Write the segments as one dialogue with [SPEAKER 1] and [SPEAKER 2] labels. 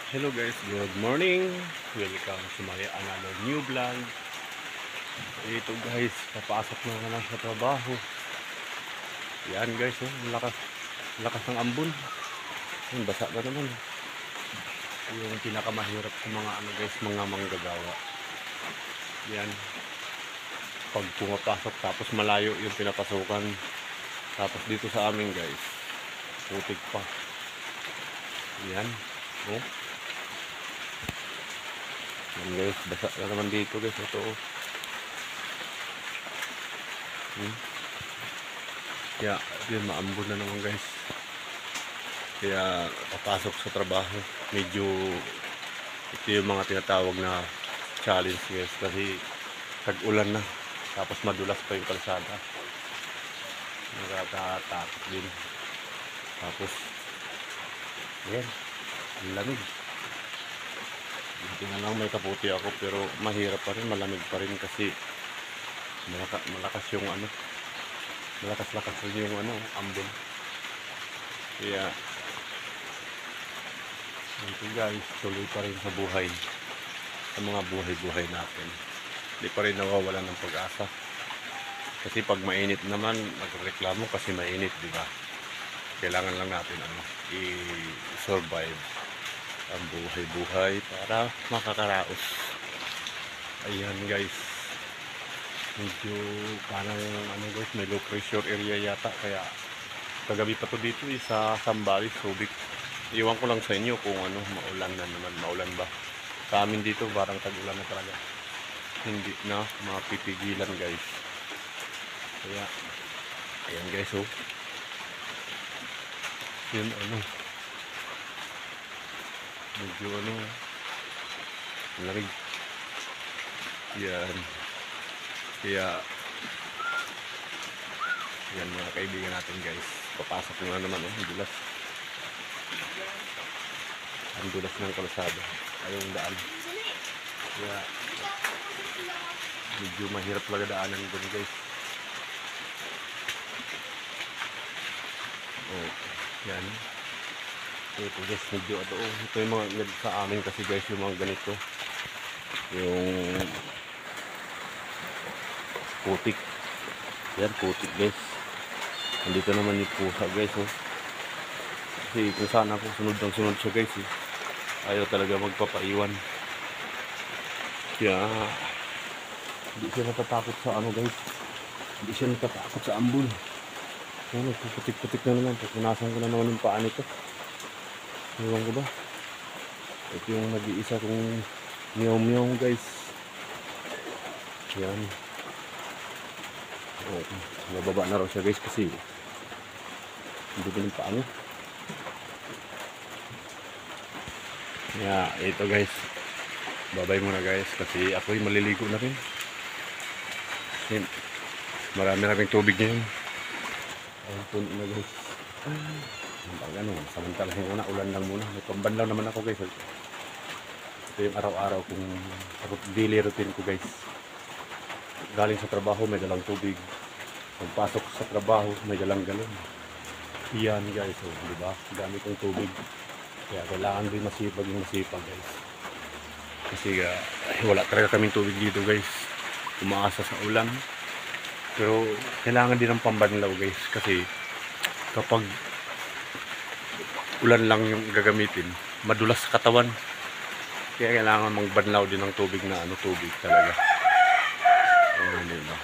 [SPEAKER 1] Hello guys, good morning. Welcome to my another new vlog. Ito guys, papasok na lang sa trabaho. Yan guys, oh, lakas, lakas ng ambon. Yung basa na naman. Yung pinakamahirap sa mga guys, mga manggagawa. Yan. Pag pumapasok tapos malayo yung pinapasukan. Tapos dito sa amin guys, putik pa. Yan. Oh. Yan guys, basa na naman dito guys. Ito oh. Kaya yun, maambon na naman guys. Kaya papasok sa trabaho, medyo ito yung mga tinatawag na challenge guys. Kasi tag-ulan na, tapos madulas pa yung kalsada. Nakakatakot din. Tapos yan, ang lamig. Hindi na lang may kaputi ako, pero mahirap pa rin, malamig pa rin kasi malakas yung malakas-lakas rin yung ambon. Kaya ito guys, tuloy pa rin sa buhay, sa mga buhay-buhay natin. Hindi pa rin nawawalan ng pag-asa. Kasi pag mainit naman, nagreklamo kasi mainit, di ba? Kailangan lang natin i-survive ang buhay-buhay para makakaraos. Ayan guys, medyo parang guys, may low pressure area yata, kaya kagabi pa to dito sa Sambales, Subic. Iwan ko lang sa inyo kung maulan na naman, maulan ba. Sa amin dito parang tag-ulan na talaga, hindi na mapipigilan guys. Kaya ayan guys, oh yun medyo lamig. Yan. Kaya yan mga kaibigan natin guys, papasok na naman ang dulas. Ang dulas ng kalsada, ayong daan. Kaya medyo mahirap talaga daanan dun guys. Oh, yan. Ito guys, medyo ito yung mga sa amin kasi guys, yung mga ganito, yung putik. Yan, putik guys. Nandito naman yung pusa guys, oh. Kasi kung sana po sunod ng sunod siya guys, eh. Ayaw talaga magpapaiwan. Kaya hindi siya natatakot sa guys. Hindi siya natatakot sa ambon. Yan, nagpuputik-putik na naman. Pupunasan ko na naman yung paa nito. Ewan ko ba? Ito yung nag-iisa kong meow-meow guys. Yan. Oh, nababa na raw siya guys kasi hindi ko yung paa niya. Yeah, ito guys. Babay muna guys kasi ako'y maliligo na rin. Kasi marami-raming tubig ngayon. Ayun po na guys. Samantalahin muna, ulan lang muna. May pambanlaw naman ako guys. Ito yung araw-araw kung daily routine ko guys. Galing sa trabaho, may dalang tubig. Pagpasok sa trabaho, may dalang galon. Yan guys, oh, diba? Dami kong tubig. Kaya kailangan din masipag guys. Kasi wala talaga kaming tubig dito guys. Umaasa sa ulan. Pero kailangan din ng pambanlaw guys. Kasi kapag ulan lang yung gagamitin, madulas sa katawan. Kaya kailangan magbanlaw din ng tubig na tubig talaga. Diba?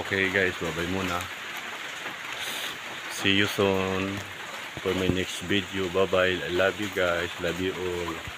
[SPEAKER 1] Okay guys, bye-bye muna. See you soon for my next video. Bye-bye. I love you guys. Love you all.